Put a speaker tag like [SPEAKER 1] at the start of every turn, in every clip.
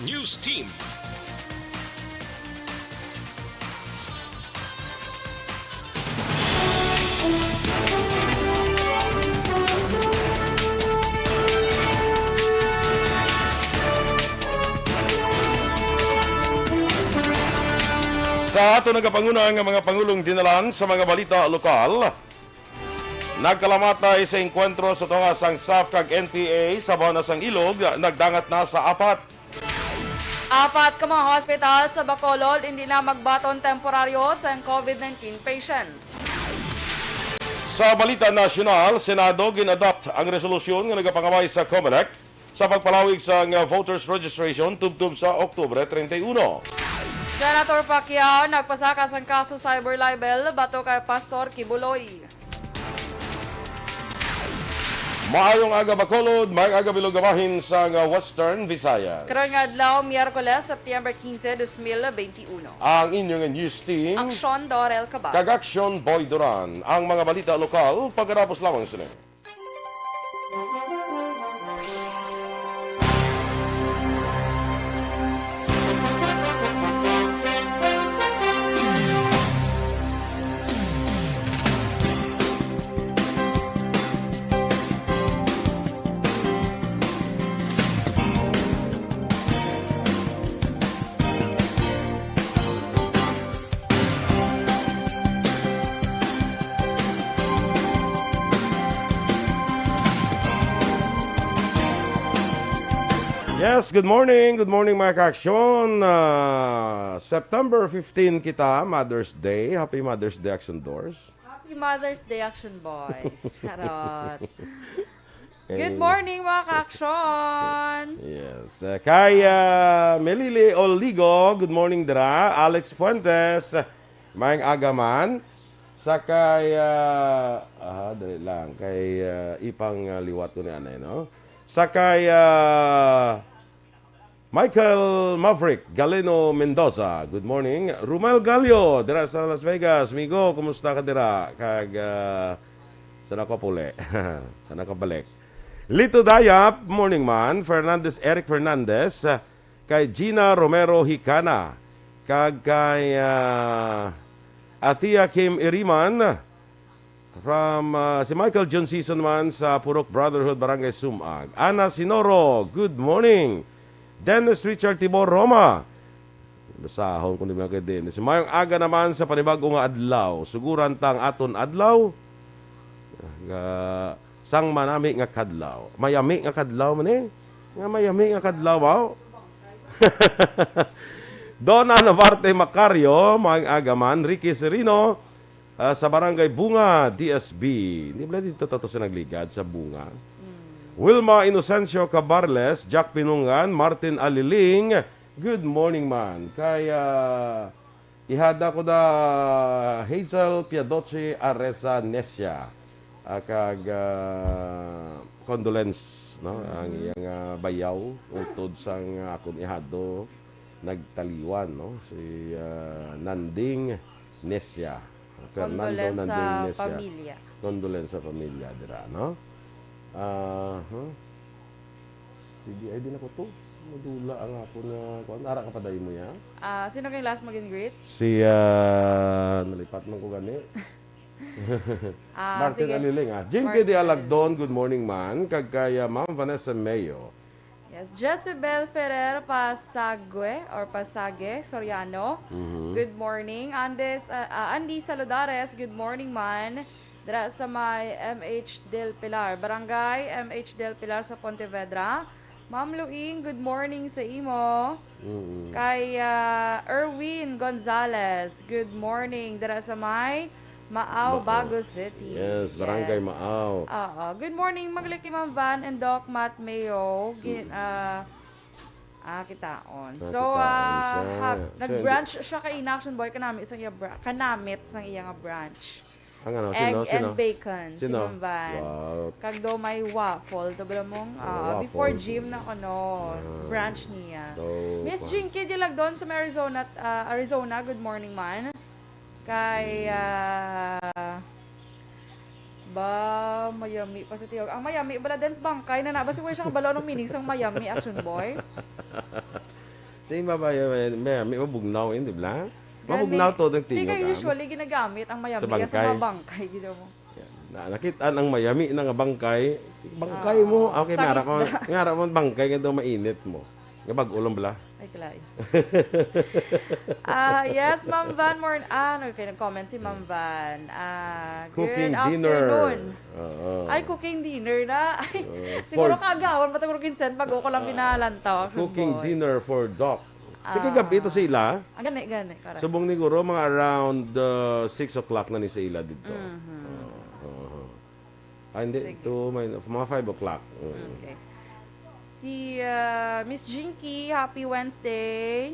[SPEAKER 1] News Team.
[SPEAKER 2] Sa ato nagapanguna nga mga pangulong dinalan sa mga balita lokal, nagkalamatay sa enkwentro sa tunga sang SAF kag NPA sa Banasang Ilog, nagdangat na sa 4.
[SPEAKER 3] Apat ka mga hospital sa Bacolod hindi na magbaton temporaryo sa COVID-19 patient.
[SPEAKER 2] Sa balita nasyonal, Senado ginadopt ang resolusyon nga nagapangaway sa COMELEC sa pagpalawig sa voters registration tubtub sa Oktubre 31.
[SPEAKER 3] Senator Pacquiao nagpasakas ang kaso cyber libel bato kay Pastor Kibuloy.
[SPEAKER 2] Maayong aga Bacolod, maayong aga bilogamahin sa Western Visayas.
[SPEAKER 3] Karong adlaw, Miyerkules, September 15, 2021.
[SPEAKER 2] Ang inyong news team,
[SPEAKER 3] Aksyon, Dorel, Cabatu.
[SPEAKER 2] kag Aksyon Boy Duran. Ang mga balita lokal, pagkatapos lamang sila. Yes, good morning mga ka-aksyon. September 15 kita, Mother's Day. Happy Mother's Day, Action Doors.
[SPEAKER 3] Happy Mother's Day, Action Boy. Charot. Good morning mga ka-aksyon.
[SPEAKER 2] Yes, kay Melili Oligo, good morning dira. Alex Fuentes, maayong agaman. Sa kay, dali lang, kay Ipang Liwat ko ni Anay, no? Sa kay Michael Maverick Galeno Mendoza, good morning. Rumel Galio, dira sa Las Vegas. Migo, kumusta ka dira? Kag, sana ka puli. Sana ka balik. Lito Dayap, morning man. Eric Fernandez, kay Gina Romero Hicana. Kag kay Atia Kim Iriman, from si Michael John Season man sa Purok Brotherhood Barangay Sumag. Ana Sinoro, good morning. Dennis Richard Tibor Roma. Basahon kung di mga din. Si Mayong aga naman sa panibagong adlaw. Suguran tang aton adlaw. Sang manami nga kadlaw. Mayami nga kadlaw man eh. Nga mayami nga kadlaw. Wow. Donna Navarte Macario, Mayong aga man. Ricky Serino, sa Barangay Bunga, DSB. Hindi ba dito tato sa nagligad sa Bunga? Wilma Inocencio Cabarles, Jack Pinungan, Martin Aliling, good morning man. Kaya ihada ko da Hazel Piadoce Aresa Nesia. Kag condolence, no? Ang iyang bayaw, utod sang akong ihado, nagtaliwan, no? Si Nanding Nesia. Fernando Nanding Nesia.
[SPEAKER 3] Pamilya.
[SPEAKER 2] Condolence sa pamilya, dira, no? Sige, ay din ako to. Madula ang ako na... Ara ka pa dahi mo yan?
[SPEAKER 3] Sino kayong last mag-greet?
[SPEAKER 2] Si, nalipat man ko gani. Martin
[SPEAKER 3] sige.
[SPEAKER 2] Aliling, Jinky de Alagdon, good morning man. Kagkaya Ma'am Vanessa Mayo.
[SPEAKER 3] Yes, Jezebel Ferrer Pasage, Soriano. Good morning. Andy Saludares, good morning man. Dira sa may MH Del Pilar, Barangay MH Del Pilar sa Pontevedra. Ma'am Luing, good morning sa imo. Kay Erwin Gonzalez, good morning. Dira sa may Maaw, Bago City.
[SPEAKER 2] Yes, Barangay Maaw.
[SPEAKER 3] Good morning, Magliki Ma'am Van and Doc Matt Mayo. Kitaon. So, nag-branch siya kay Inaction Boy kanamit sang iyang branch.
[SPEAKER 2] Ano,
[SPEAKER 3] Egg
[SPEAKER 2] sino?
[SPEAKER 3] and bacon. Si
[SPEAKER 2] Sino?
[SPEAKER 3] Ma'am Van.
[SPEAKER 2] Wow.
[SPEAKER 3] Kagdo may waffle. Tabla mong,
[SPEAKER 2] Waffle.
[SPEAKER 3] before gym na branch niya.
[SPEAKER 2] So,
[SPEAKER 3] Miss Jinky Dilag doon sa may Arizona. Good morning man. Kay, Miami pa sa tiyog. Ang Miami, bala dance bangkay na nabasa ko siya kabalo ng meaning sang Miami Action Boy.
[SPEAKER 2] Di ba may mabugnaw yun, di ba? Mabugnaw to ng
[SPEAKER 3] Hindi
[SPEAKER 2] tingog.
[SPEAKER 3] kayo usually ginagamit ang mayami
[SPEAKER 2] Sa bangkay.
[SPEAKER 3] sa mga bangkay. Gino mo.
[SPEAKER 2] Nakita ang mayami ng bangkay. Bangkay mo. Okay, ngara mo bangkay nga daw mainit mo. Nga bag-ulam bala.
[SPEAKER 3] Ay, kalay. Yes, Ma'am Van okay, nag-comment si Ma'am Van.
[SPEAKER 2] Cooking
[SPEAKER 3] good
[SPEAKER 2] dinner.
[SPEAKER 3] afternoon.
[SPEAKER 2] Oo.
[SPEAKER 3] Ay, cooking dinner na. Ay, siguro kagawan, pataguro kinsen, pag ako lang binalantaw.
[SPEAKER 2] Cooking dinner for Doc. Kaya gabi ito sila.
[SPEAKER 3] Gani. Correct.
[SPEAKER 2] Subong ni Guro, mga around 6 o'clock na ni sa ila dito. Hindi. Ito, mga 5 o'clock.
[SPEAKER 3] Okay. Si Miss Jinky, happy Wednesday.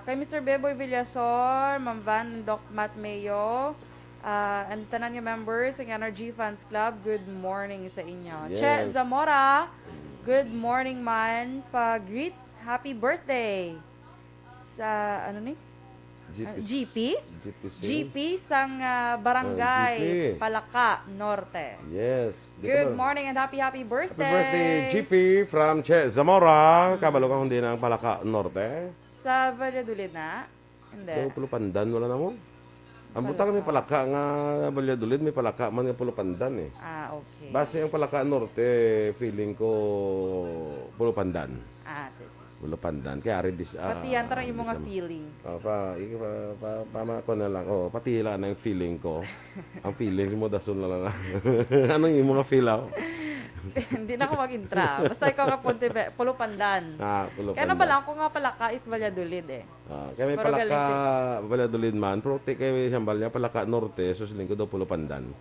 [SPEAKER 3] Kay Mr. Beboy Villasor, Ma'am Van, Doc Matt Mayo, and tanan niya members ng Energy Fans Club, good morning sa inyo.
[SPEAKER 2] Yes.
[SPEAKER 3] Che Zamora, good morning man. Pa-greet, happy birthday. Sa, ano ni? GP? GP sang Barangay
[SPEAKER 2] GP.
[SPEAKER 3] Palaka, Norte.
[SPEAKER 2] Yes.
[SPEAKER 3] Good morning and happy birthday.
[SPEAKER 2] Happy birthday, GP from Che Zamora. Kabalo ka hindi ng Palaka Norte.
[SPEAKER 3] Sa Valladolid na? Hindi.
[SPEAKER 2] Daw Pulupandan, wala na mo? Ang butang may Palaka nga Valladolid, may Palaka man nga Pulupandan eh.
[SPEAKER 3] Okay.
[SPEAKER 2] Base ang Palaka Norte, feeling ko Pulupandan.
[SPEAKER 3] This is.
[SPEAKER 2] Pulupandan. Kaya rin
[SPEAKER 3] Pati yan, tarang yung mga feeling.
[SPEAKER 2] Ko na lang. Pati lang ang feeling ko. Ang feeling mo, dasun na lang. Anong yung mga feel ako?
[SPEAKER 3] Hindi na ako mag-intra. Basta ikaw ka Pulupandan.
[SPEAKER 2] Pulupandan.
[SPEAKER 3] Kaya na ba lang, kung nga Palaka is Valladolid eh.
[SPEAKER 2] Kaya may Palaka, Valladolid man. Pero kaya may siyambal niya, Palaka Norte, susuling ko daw Pulupandan.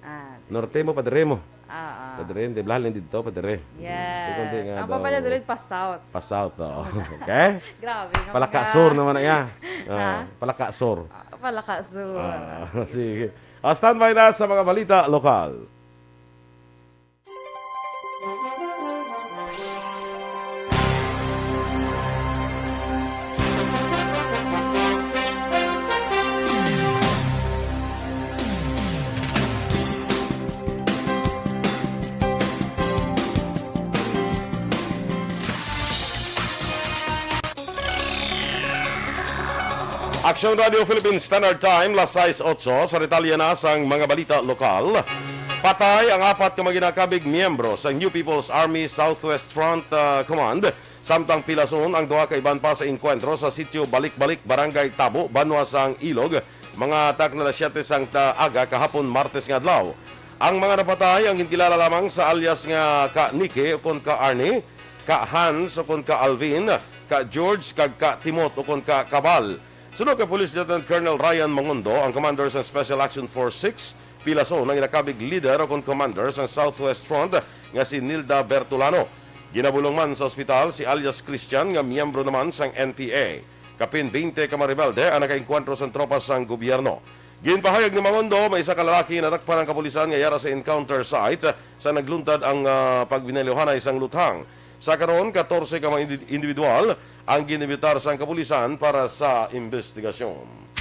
[SPEAKER 2] Norte mo, padre mo. Padre, hindi. Blahalin dito, padre.
[SPEAKER 3] Yes. Ang Valladolid pa south.
[SPEAKER 2] Pa south, oo. Okay?
[SPEAKER 3] Grabe.
[SPEAKER 2] Palaka Sur naman na yan. Palaka Sur.
[SPEAKER 3] Palaka Sur.
[SPEAKER 2] Sige. Standby na sa mga balita lokal. Aksyon Radio Philippines Standard Time, las 6:08, sa retalya na sang mga balita lokal. Patay ang 4 ka maginakabig miyembro sa New People's Army Southwest Front Command. Samtang pilason ang 2 ka iban pa sa inkwentro sa sitio Balik-Balik, Barangay Tabo, Banwa sang Ilog. Mga atak na 7 sang aga kahapon Martes nga adlaw. Ang mga napatay ang ginkilala lamang sa alias nga ka Nike o kon ka Arnie, ka Hans o kon ka Alvin, ka George kag ka Timot o kon ka Kabal. Sunod kay Police Lieutenant Colonel Ryan Mangundo, ang commander sa Special Action Force 6, pilason ng inakabig leader o commander sa Southwest Front nga si Nilda Bertolano. Ginabulong man sa ospital si alias Christian nga miyembro naman sang NPA. Kapin 20 ka mga rebelde ang nakainkwentro sa tropas sang gobyerno. Ginpahayag ni Mangundo, may isa ka lalaki na takpan ng kapulisan nga yara sa encounter site sa nagluntad ang pagbinelyohan isang luthang. Sa karon, 14 ka mga individual ang ginibitar sa kapulisan para sa investigasyon.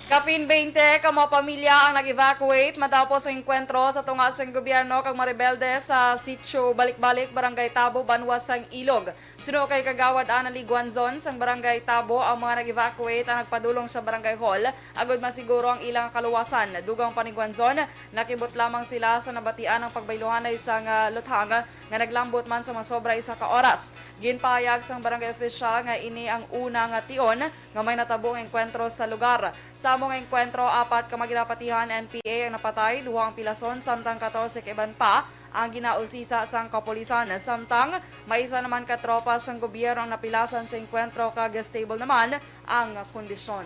[SPEAKER 3] Kapin 20 ka mga pamilya ang nag-evacuate matapos ang enkwentro sa tungas ng gobyerno kag mga rebelde sa sitio Balik-Balik, Barangay Tabo, Banwa sang Ilog. Sino kay Kagawad Anali Guanzon sang Barangay Tabo ang mga nag-evacuate ang nagpadulong sa Barangay Hall agud masiguro ang ilang kaluwasan. Dugang pa ni Guanzon, nakibot lamang sila sa nabatian ng pagbailuhan isang luthang nga naglambot man sa masobra 1 ka oras. Ginpahayag sang barangay official nga ini ang una nga tion nga may natabong enkwentro sa lugar. Sa among enkwentro, 4 ka maginapatihan NPA ang napatay, 2 ang pilason, samtang 14 ka iban pa ang ginausisa sang kapulisan. Samtang may isa naman ka tropa sang gobyerno ang napilasan sa enkwentro kag stable naman ang kondisyon.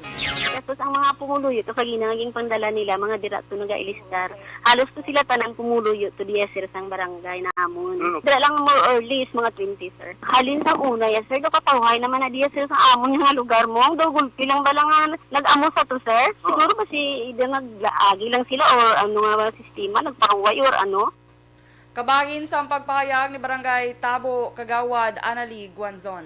[SPEAKER 1] Tapos ang mga pumuluyo to kag naging pandala nila mga dirato nagailistar. Halos to sila tanang pumuluyo to diya sir sang barangay na amon. Dira lang more or less mga 20 sir. Halin sa una ya sir do katawhay naman na diya sir sa amon nga lugar mo. Ang dugulpi lang balangan nag-amo sa to sir. Siguro ba si ida naglaagi lang sila or ano nga sistema nagpahuway or ano.
[SPEAKER 3] Kabagin sa pagpahayag ni Barangay Tabo, Kagawad Anali Guanzon.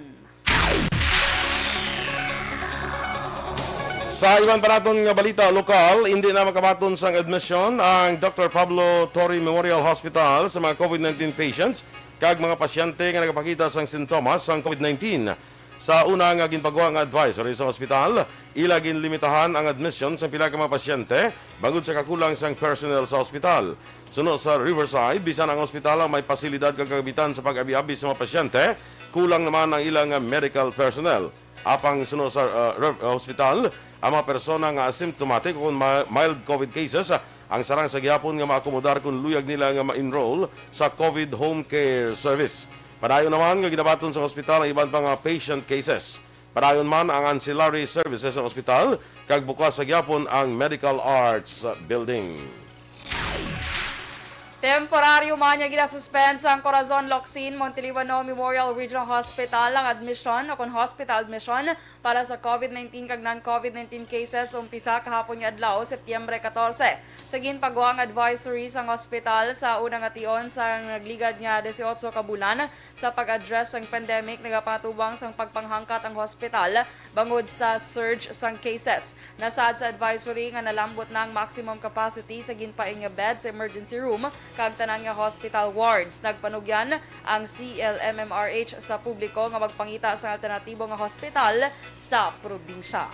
[SPEAKER 2] Sa iban pa naton nga balita lokal, hindi na makabaton sang admission ang Dr. Pablo Torre Memorial Hospital sa mga COVID-19 patients kag mga pasyente nga nagapakita sang sintomas sang COVID-19. Sa una nga ginpagawa nga advisory sa ospital, ila ginlimitahan ang admission sa pila ka mga pasyente bangod sa kakulang sang personnel sa ospital. Sunod sa Riverside, bisan ang ospital ang may pasilidad kag kagabitan sa pag-abi-abi sa mga pasyente, kulang naman ang ilang medical personnel. Apang sunod sa ospital, ang mga persona nga asymptomatic o mild COVID cases, ang sarang sa gihapon nga maakomodar kung luyag nila nga ma-enroll sa COVID home care service. Padayon naman nga ginabaton sa ospital ang iban pang patient cases. Padayon man ang ancillary services sa ospital kag bukas sa gihapon ang medical arts building.
[SPEAKER 3] Temporaryo man niya ginasuspend sa Corazon Locsin, Montelibano Memorial Regional Hospital ang admission o kung hospital admission para sa COVID-19 kag non-COVID-19 cases umpisa kahapon nga adlaw Setyembre 14. Sa ginpagawa ang advisory sa hospital sa unang ation sa nagligad nga 18 ka bulan sa pag-address sang pandemic nagapatubang sang pagpanghangkat ang hospital bangod sa surge sang cases. Nasaad sa advisory nga nalambot na ang maximum capacity sa ginpaing nga bed sa emergency room kag tanan nga hospital wards. Nagpanugyan ang CLMMRH sa publiko nga magpangita sa alternatibo nga hospital sa probinsya.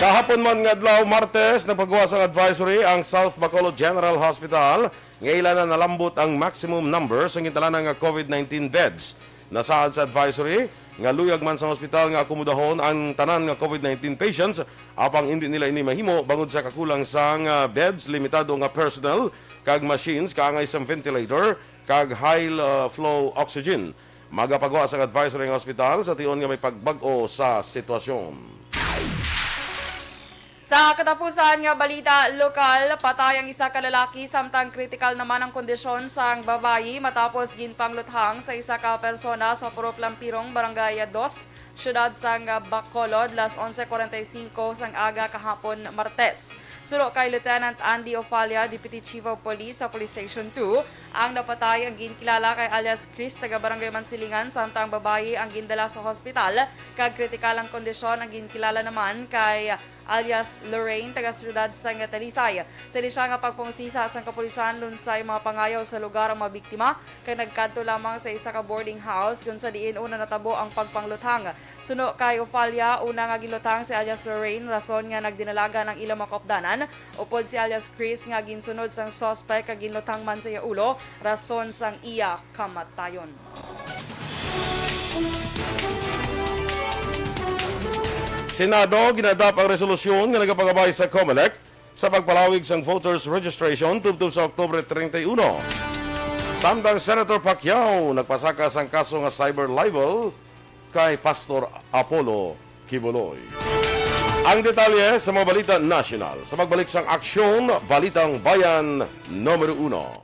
[SPEAKER 2] Kahapon man nga adlaw Martes, nagpagawa sa advisory ang South Bacolod General Hospital nga ila na nalambot ang maximum number sa gintalanan nga COVID-19 beds. Nasaad sa advisory nga luyag man sa hospital nga akomodahon ang tanan nga COVID-19 patients apang hindi nila ini mahimo bangod sa kakulang sang beds, limitado nga personnel kag machines kaangay sa ventilator kag high flow oxygen. Magapagawa sa advisory ng hospital sa tion nga may pagbag-o sa sitwasyon.
[SPEAKER 3] Sa katapusan nga balita lokal, patay ang isa ka lalaki samtang kritikal naman ang kondisyon sang babayi matapos ginpangluthang sa isa ka persona sa Purok Lampirong, Barangay 2, syudad sang Bacolod, las 11:45 sang aga kahapon Martes. Suro kay Lieutenant Andy Ofalia, Deputy Chief of Police sa Police Station 2, ang napatay ang ginkilala kay alias Chris taga Barangay Mansilingan samtang babayi ang gindala sa hospital kag kritikal ang kondisyon ang ginkilala naman kay alias Lorraine, taga siyudad sa Talisay. Sa siya nga pagpungsisa sa kapulisan lunsay mga pangayaw sa lugar ang mga biktima kay nagkadto lamang sa isa ka boarding house kung sa diin una natabo ang pagpangluthang. Suno kay Ofalia, una nga ginluthang si alias Lorraine, rason nga nagdinalaga ng ilang mga kopdanan. Upod si alias Chris nga ginsunod sang suspect kag ginluthang man sa iya ulo, rason sang iya kamatayon.
[SPEAKER 2] Senado ginadap ang resolusyon nga nagapagabay sa COMELEC sa pagpalawig sang voters registration tubtob sa Oktubre 31. Samtang Senator Pacquiao nagpasaka sang kaso nga cyber libel kay Pastor Apollo Kibuloy. Ang detalye sa mga balita national sa pagbalik sang Aksyon, Balitang Bayan, Numero 1.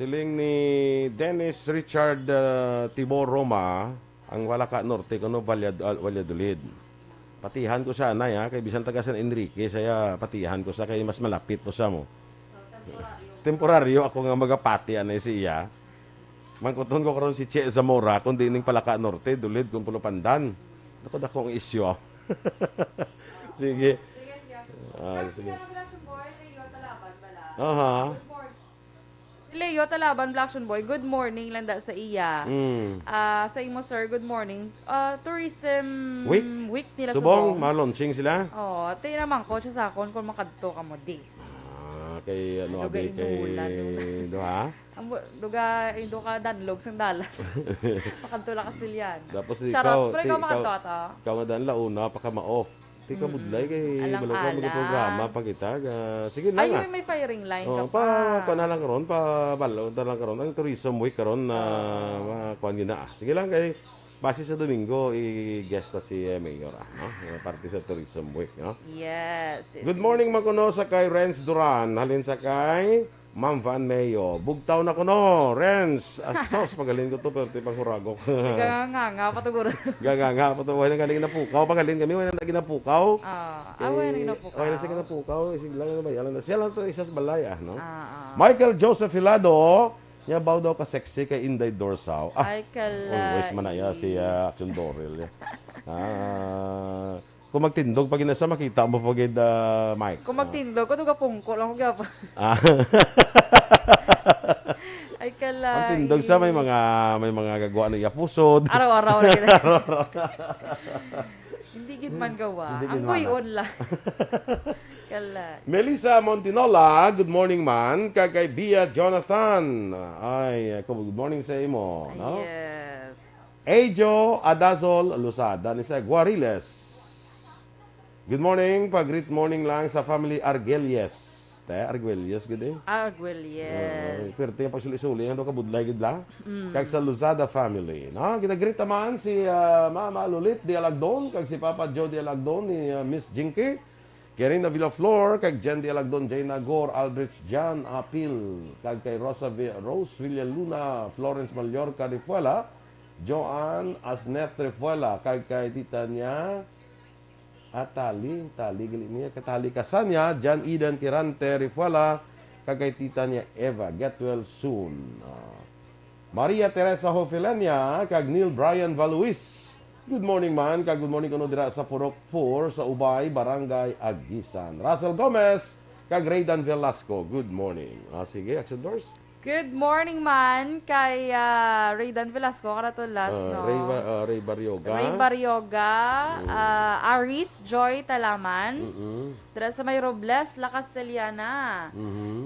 [SPEAKER 2] Siling ni Dennis Richard Tibor Roma, ang Walaka Norte, kuno Valladolid. Patihan ko siya, anay, ha? Kay bisan taga San Enrique, saya patihan ko siya, kay mas malapit po siya mo. Temporaryo, ako nga magapati, anay siya. Mangkuton ko karon si Che Zamora, kung di ning Palaka Norte, Dulid, kung Pulupandan. Ako da kong isyo. Sige. Sige. Aha.
[SPEAKER 3] Leo Talaban, Blackson Boy, good morning landa sa iya. Sa imo sir, good morning. Tourism week nila
[SPEAKER 2] Subong, ma-launching sila?
[SPEAKER 3] Oh, tingnan naman ko sa akon kung makadto ka mo di.
[SPEAKER 2] Kay ano
[SPEAKER 3] Duga
[SPEAKER 2] abi kay
[SPEAKER 3] inulan,
[SPEAKER 2] duha?
[SPEAKER 3] Ang indo ka danlog sang dalas. Makadto la kasilyan.
[SPEAKER 2] Tapos
[SPEAKER 3] Charot, pero ikaw makadto ata.
[SPEAKER 2] Ikaw nga dan launa pa ka ma-off. Di ka budlay kay
[SPEAKER 3] Alang-alang.
[SPEAKER 2] wala ka programa pa kita. Sige lang.
[SPEAKER 3] Ay, may firing line ka
[SPEAKER 2] pa na lang karon, pa balo na lang karon ang tourism week karon na kuan gina. Sige lang kay base sa Domingo i-guest ta si Mayor no? Parte sa tourism week, no?
[SPEAKER 3] Yes.
[SPEAKER 2] Good morning makuno sa kay Renz Duran, halin sa kay Ma'am Van Mayo. Bugtaw na kuno, Renz. Asos pagaling ko to pero tipang huragok.
[SPEAKER 3] Sige nga patuguro.
[SPEAKER 2] Nga pato wala galing na pukaw, pagaling kami wala na ginapukaw.
[SPEAKER 3] Wala na ginapukaw.
[SPEAKER 2] Wala sa ginapukaw, sige lang na bayalan na. Siya lang to isas balay no? Michael Joseph Hilado, niya baw daw ka sexy kay Inday Dorsao.
[SPEAKER 3] Ay kala.
[SPEAKER 2] Always manaya si Aksyon Dorel. Kung magtindog pag inasa makita mo pag Mike.
[SPEAKER 3] Kung magtindog ko duga pungko lang ko gapa. Ay kala.
[SPEAKER 2] Magtindog sa may mga gagawa ng yapusod.
[SPEAKER 3] Araw-araw na kita. Hindi gid man gawa. Ang buyon lang. Kala.
[SPEAKER 2] Melissa Montinola, good morning man. Kay Bia Jonathan. Ay, good morning sa imo, no?
[SPEAKER 3] Yes.
[SPEAKER 2] Ejo Adazol Lusada ni sa Guariles. Good morning, greet morning lang sa family Argelies. Argelies gud eh.
[SPEAKER 3] Argelies.
[SPEAKER 2] Pwerte pa suli-suli ano ka budlay gid la. Kag sa Luzada family, no? Ginagreet naman si Mama Lulit de Alagdon, kag si Papa Joe de Alagdon ni Miss Jinky. Karina Villaflor, kag Jen de Alagdon, Jay Nagor, Aldrich Jan Apil, kag kay Rose Villaluna, Florence Mallorca Rifuela, Joanne Asnet Rifuela, kag kay tita niya Tali gali niya katali kasanya, Jan Eden Tirante Rifuela, kag kay tita niya Eva, get well soon. Maria Teresa Hofilenia, kag Neil Brian Valuis. Good morning man, kag good morning kuno dira sa Purok 4 sa Ubay, Barangay Agisan. Russell Gomez, kag Raydan Velasco. Good morning. Sige, Action Doors.
[SPEAKER 3] Good morning man kay Raydan Velasco karatulas no.
[SPEAKER 2] Ray Baryoga.
[SPEAKER 3] Ray Baryoga, Aris Joy Talaman. Dira sa may Robles La Castellana.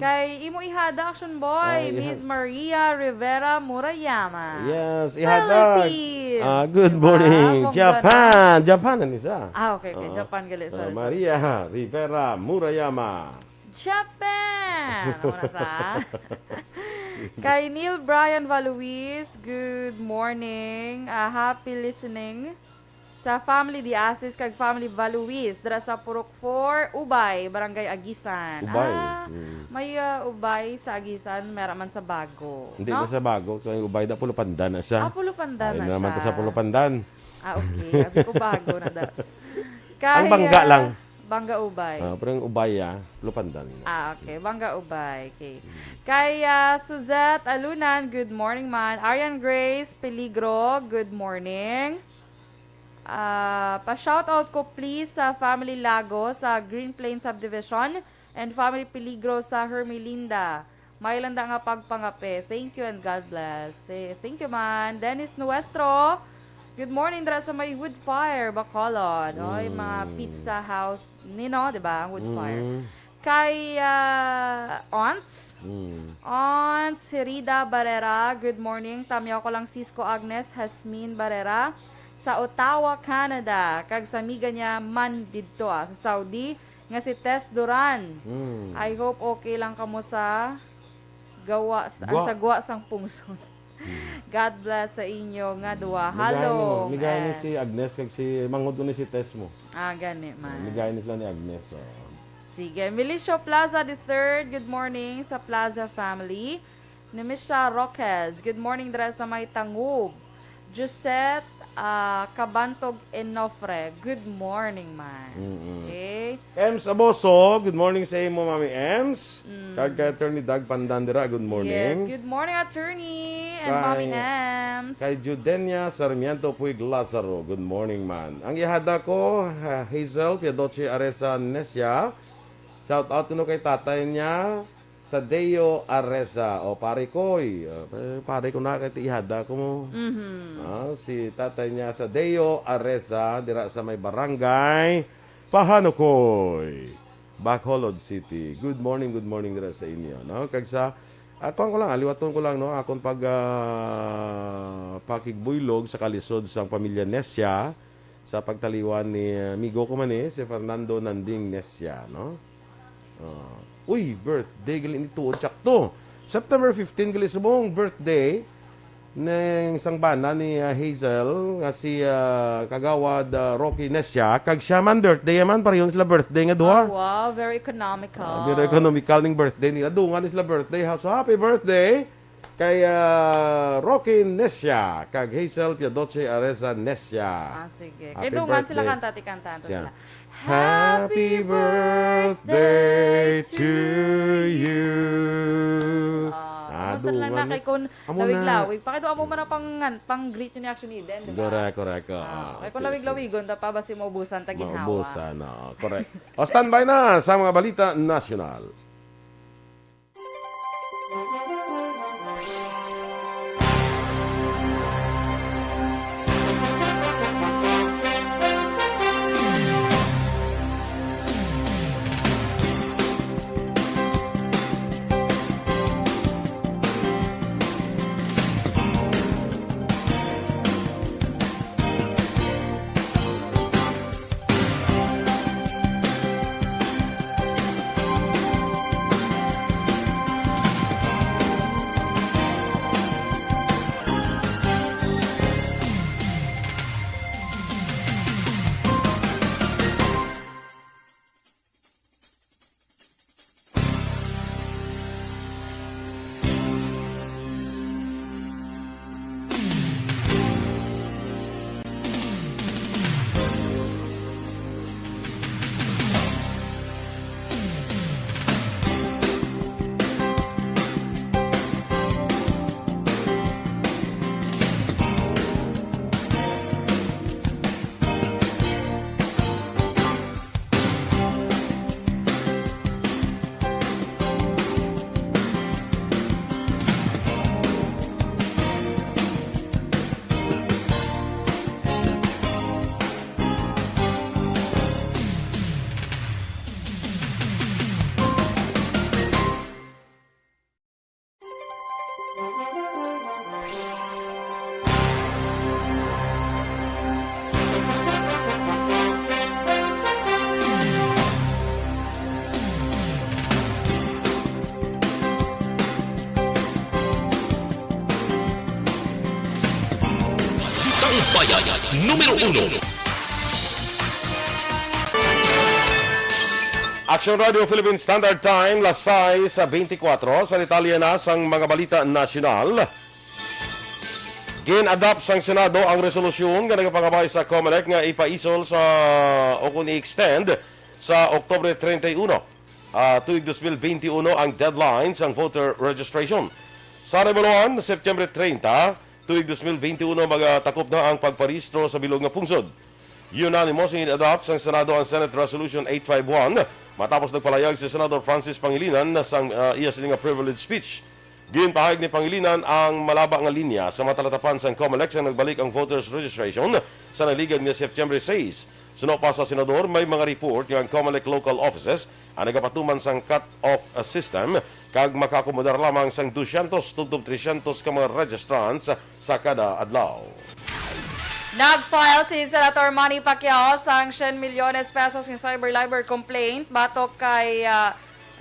[SPEAKER 3] Kay imo ihada Action Boy, Miss Maria Rivera Murayama.
[SPEAKER 2] Yes, ihada.
[SPEAKER 3] Philippines.
[SPEAKER 2] Good morning. Japan. Japan ani sa.
[SPEAKER 3] Okay, Japan gali. Sorry.
[SPEAKER 2] Maria Rivera Murayama.
[SPEAKER 3] Japan! Ano na sa? Kay Neil Brian Valuis, good morning. Happy listening. Sa family di Asis, kag family Valuis. Dara sa Purok 4, Ubay, Barangay Agisan.
[SPEAKER 2] Ubay.
[SPEAKER 3] May Ubay sa Agisan, meron man sa Bago.
[SPEAKER 2] Hindi na sa Bago. Kaya Ubay da Pulupandan na siya.
[SPEAKER 3] Pulupandan na siya.
[SPEAKER 2] naman ko sa Pulupandan.
[SPEAKER 3] Okay. Abi ko Bago na da.
[SPEAKER 2] Ang Bangga lang.
[SPEAKER 3] Bangga Ubay.
[SPEAKER 2] Pero yung Ubay, Pulupandan.
[SPEAKER 3] Okay. Bangga Ubay. Okay. Kay Suzette Alunan, good morning man. Arian Grace Peligro, good morning. Pa-shoutout ko please sa Family Lago sa Green Plains Subdivision and Family Peligro sa Hermelinda. May landa nga pagpangape. Thank you and God bless. Thank you man. Dennis Nuestro, good morning dra sa may wood fire, Bacolod. Oy, mga pizza house nino, di ba? Wood fire. Kay Aunts. Aunts Herida Barrera, good morning. Tamyaw ko lang Cisco Agnes Hasmin Barrera sa Ottawa, Canada. Kag sa amiga niya man didto sa Saudi nga si Tess Duran. I hope okay lang kamo sa gawa sang pungson. God bless sa inyo nga duwa. Hello.
[SPEAKER 2] Migay ni si Agnes kag si mangod ni si Tess mo.
[SPEAKER 3] Gani man.
[SPEAKER 2] Migay ni sila ni Agnes.
[SPEAKER 3] Sige. Milicio Plaza the 3rd, good morning sa Plaza family. ni Misha Roques. Good morning dira sa may Tangub. Josette Cabantog Enofre. Good morning, man. Okay.
[SPEAKER 2] Ems Aboso, good morning sa imo, Mami Ems. Kag kay Attorney Doug Pandandera, good
[SPEAKER 3] Yes,
[SPEAKER 2] morning.
[SPEAKER 3] good morning, attorney and
[SPEAKER 2] Kay-
[SPEAKER 3] Mommy Ems.
[SPEAKER 2] Kay Judenia Sarmiento Puig Lazaro, good morning, man. Ang ihada ko, Hazel Piadoche Aresa Nesia. Shout out no kay tatay niya, Tadeo Aresa. O pare ko, pare ko na kay ihada ko mo. Si tatay niya, Tadeo Aresa, dira sa may barangay, Pahanukoy, Bacolod City. Good morning dira sa inyo. No? Kag sa, ako ko lang, aliwaton ko lang, no? Akong pakigbuylog sa kalisod sa pamilya Nesia, sa pagtaliwan ni amigo ko man si Fernando Nanding Nesia, no? Uy, birthday gali ni tuod sakto. September 15 gali subong birthday ng isang bana ni Hazel nga si kagawad Rocky Nesia kag siya man birthday man pareho sila birthday nga duha.
[SPEAKER 3] Oh, wow, very economical.
[SPEAKER 2] Very economical ning birthday nila. Duha sila birthday. So happy birthday kay Rocky Nesia kag Hazel Piadoche Aresa Nesia.
[SPEAKER 3] Sige.
[SPEAKER 2] Happy
[SPEAKER 3] Kaya dungan sila
[SPEAKER 2] birthday.
[SPEAKER 3] kantahan
[SPEAKER 2] Siya.
[SPEAKER 3] sila.
[SPEAKER 2] Happy birthday to you.
[SPEAKER 3] Ano lang na kay kun
[SPEAKER 2] Amo na.
[SPEAKER 3] lawig-lawig. Pakido mo man ang pang-greet ni Aksyon Eden, di ba?
[SPEAKER 2] Correct.
[SPEAKER 3] Kay kun lawig-lawigon ta pa ba si maubusan ta ginhawa.
[SPEAKER 2] Maubusan, correct. O standby na sa mga balita nasyonal.
[SPEAKER 4] Bayan, Numero 1.
[SPEAKER 2] Aksyon Radio Philippine Standard Time, las 6:24 sa Italia na sang mga balita nasyonal. Gin-adapt sang Senado ang resolusyon nga nagapangabay sa COMELEC nga ipaisol sa o kung i-extend sa Oktubre 31. Tuig 2021 ang deadline sang voter registration. Sa Revoluan, September 30, tuig 2021 magatakop na ang pagparehistro sa bilog nga pungsod. Unanimous in-adopt sa Senado ang Senate Resolution 851 matapos nagpalayag si Senador Francis Pangilinan sa iya sining privilege speech. Ginpahayag ni Pangilinan ang malaba nga linya sa matalatapan sa COMELEC sa nagbalik ang voters registration sa naligad nga September 6. Suno pa sa Senador, may mga report nga ang COMELEC local offices ang nagapatuman sang cut-off system kag makakomodar lamang sang 200 tugtog 300 ka mga registrants sa kada adlaw.
[SPEAKER 3] Nag-file si Senator Manny Pacquiao sang 100 milyones pesos ng cyber libel complaint batok kay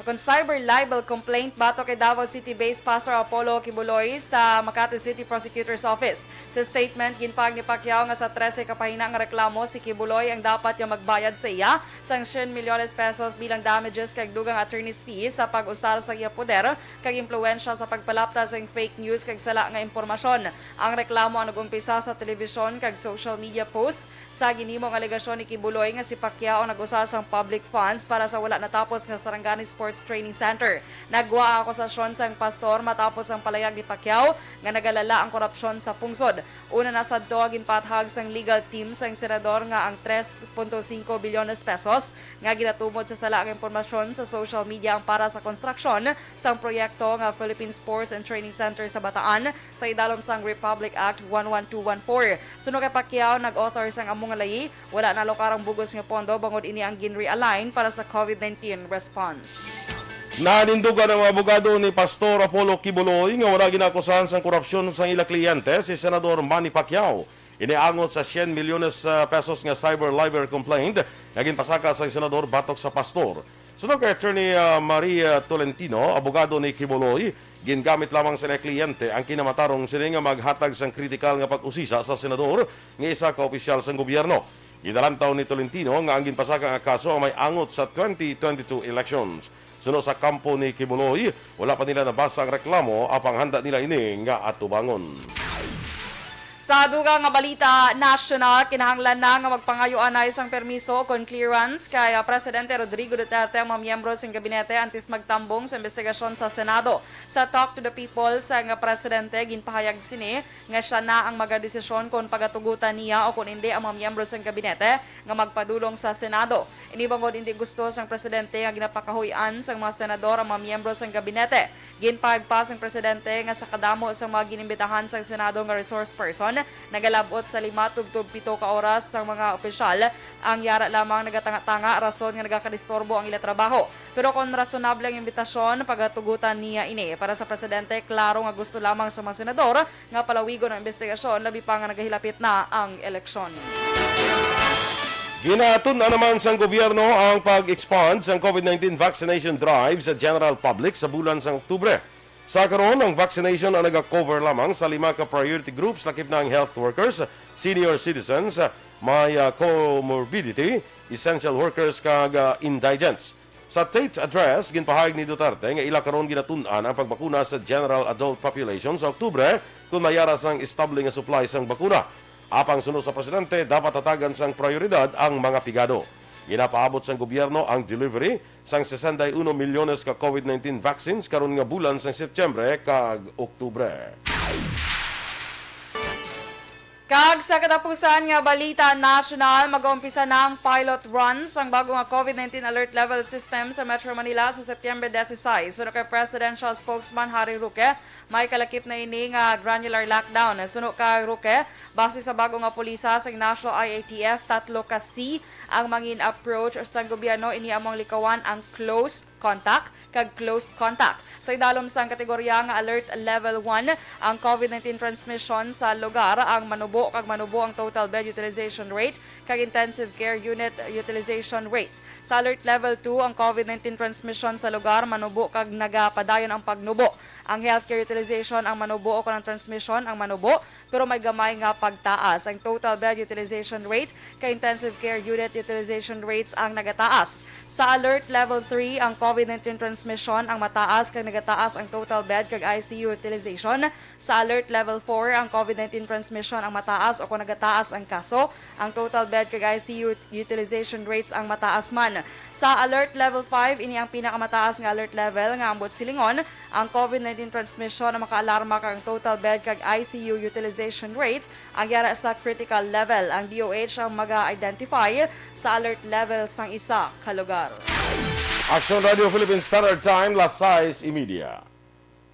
[SPEAKER 3] Kung cyber libel complaint bato kay Davao City-based Pastor Apollo Kibuloy sa Makati City Prosecutor's Office. Sa statement, ginpag ni Pacquiao nga sa 13 kapahina nga reklamo si Kibuloy ang dapat yung magbayad sa iya sang 100 milyones pesos bilang damages kag dugang attorney's fees sa pag-usar sa iya poder kag impluwensya sa pagpalapta sa fake news kag sala nga impormasyon. Ang reklamo ang nag-umpisa sa telebisyon kag social media post sa ginimong alegasyon ni Kibuloy nga si Pacquiao ang nag-usar sang public funds para sa wala natapos nga Sarangani Sports Training Center. Nagwa ang akusasyon sang pastor matapos ang palayag ni Pacquiao nga nagalala ang korupsyon sa pungsod. Una na sa ginpathag sang legal team sang senador nga ang 3.5 bilyones pesos nga ginatumod sa sala nga impormasyon sa social media ang para sa konstruksyon sang proyekto nga Philippine Sports and Training Center sa Bataan sa idalom sang Republic Act 11214. Suno kay Pacquiao nag-author sang among layi, wala na lokarang bugos nga pondo bangod ini ang gin-realign para sa COVID-19 response.
[SPEAKER 2] Nanindugan ang abogado ni Pastor Apollo Kibuloy nga wala ginakusahan sang korupsyon sa ila kliyente si Senador Manny Pacquiao. Iniangot sa 100 milyones pesos nga cyber libel complaint nga ginpasaka sa senador batok sa pastor. Sunod kay Attorney Maria Tolentino, abogado ni Kibuloy, gingamit lamang sa kliyente ang kinamatarong sini nga maghatag sang kritikal nga pag-usisa sa senador nga isa ka opisyal sang gobyerno. Gidalantaw ni Tolentino nga ang ginpasaka nga kaso may angot sa 2022 elections. Suno sa kampo ni Kibuloy, wala pa nila nabasa ang reklamo apang handa nila ini nga atubangon.
[SPEAKER 3] Sa dugang nga balita national, kinahanglan na nga magpangayuan na isang permiso kon clearance kay Presidente Rodrigo Duterte ang mga miyembro ng gabinete antes magtambong sa investigasyon sa Senado. Sa Talk to the People sa nga Presidente, ginpahayag sini nga siya na ang magadesisyon kung pagatugutan niya o kung hindi ang mga miyembro ng gabinete nga magpadulong sa Senado. Inibangod hindi gusto sang Presidente nga ginapakahuyan sa mga senador ang mga miyembro ng gabinete. Ginpahayag pa sang Presidente nga sa kadamo sa mga ginimbitahan sa Senado nga resource person nagalabot sa 5-7 ka oras sa mga opisyal ang yara lamang nagatanga-tanga rason nga nagakadistorbo ang ila trabaho. Pero kung rasonable ang imbitasyon pagatugutan niya ini para sa Presidente, klaro nga gusto lamang sa mga senador nga palawigon ang investigasyon labi pa nga nagahilapit na ang eleksyon.
[SPEAKER 2] Ginatun na naman sa gobyerno ang pag-expand sa COVID-19 vaccination drive sa general public sa bulan sa Oktubre. Sa karon, ang vaccination ang nag-cover lamang sa 5 ka-priority groups lakip na ang health workers, senior citizens, may comorbidity, essential workers kag indigents. Sa state address, ginpahayag ni Duterte nga ila karon ginatun-an ang pagbakuna sa general adult population sa Oktubre kung mayara sang estable nga supply sang bakuna. Apang sunod sa Presidente, dapat tatagan sang prioridad ang mga pigado. Ginapaabot sang gobyerno ang delivery sang 61 milyones ka COVID-19 vaccines karon nga bulan sang Setyembre kag Oktubre.
[SPEAKER 3] Kag sa katapusan nga balita national, mag-uumpisa na ang pilot runs ang bagong COVID-19 alert level system sa Metro Manila sa Setyembre 16. Suno kay Presidential Spokesman Harry Roque, may kalakip na ini nga granular lockdown. Suno kay Roque, base sa bagong nga pulisa sa National IATF, 3 ka C ang mangin approach sa gobyerno ini among likawan ang close contact kag closed contact. Sa idalom sang kategorya nga alert level 1 ang COVID-19 transmission sa lugar ang manubo ang total bed utilization rate kag intensive care unit utilization rates. Sa alert level 2 ang COVID-19 transmission sa lugar manubo kag nagapadayon ang pagnubo. Ang healthcare utilization ang manubo o ang transmission ang manubo pero may gamay nga pagtaas. Ang total bed utilization rate kag intensive care unit utilization rates ang nagataas. Sa alert level 3 ang COVID-19 transmission ang mataas kag nagataas ang total bed kag ICU utilization. Sa alert level 4 ang COVID-19 transmission ang mataas o kung nagataas ang kaso. Ang total bed kag ICU utilization rates ang mataas man. Sa alert level 5 ini ang pinakamataas nga alert level nga ambot silingon ang COVID-19 transmission ang makaalarma kag ang total bed kag ICU utilization rates ang yara sa critical level. Ang DOH ang maga-identify sa alert level sang isa ka lugar.
[SPEAKER 2] Aksyon Radio Philippine Standard Time, Las 6:30.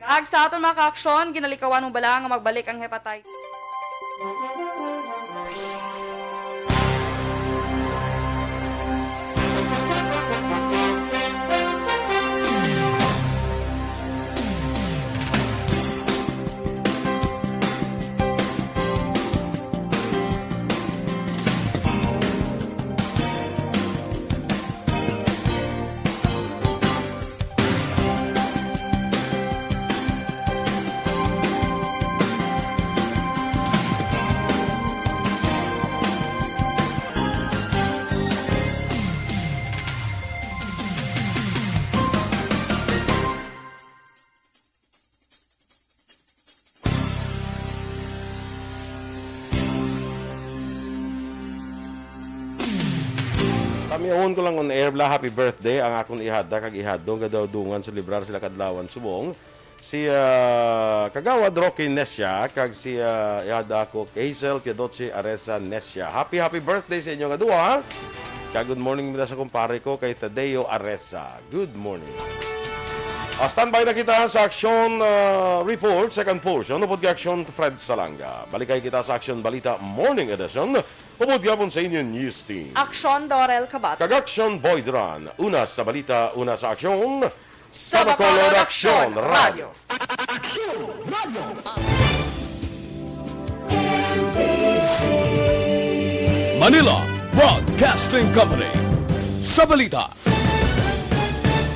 [SPEAKER 3] Kag sa aton mga ka-aksyon, ginalikawan ng bala nga magbalik ang hepatitis.
[SPEAKER 2] miawon ko lang on air bla happy birthday ang akong ihada kag ihadong daw dungan celebrar sila kadlawan subong. Si Kagawad Rocky Nesya kag si ihada ko Hazel Piadochi Aresa Nesya. Happy birthday sa inyo nga duha. Kag good morning muna sa kumpare ko kay Tadeo Aresa. Good morning. Standby na kita sa Aksyon Report, second portion. Upod ka Aksyon Fred Salanga. Balikay kita sa Aksyon Balita Morning Edition. Upod ka sa inyong news team.
[SPEAKER 3] Aksyon Dorel Cabatu.
[SPEAKER 2] Kag-Aksyon Boy Duran. Una sa balita, una sa aksyon.
[SPEAKER 3] Sa Bacolod
[SPEAKER 2] Aksyon Radio.
[SPEAKER 4] Manila Broadcasting Company. Sa balita.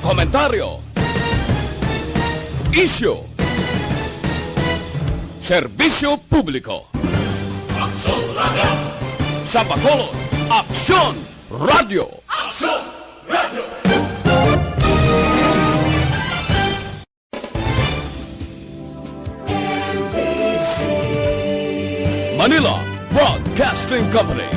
[SPEAKER 4] Komentaryo. Isyu. Serbisyo publiko. Aksyon Radio. Sa Bacolod, Aksyon Radio. Aksyon Radio. Manila Broadcasting Company.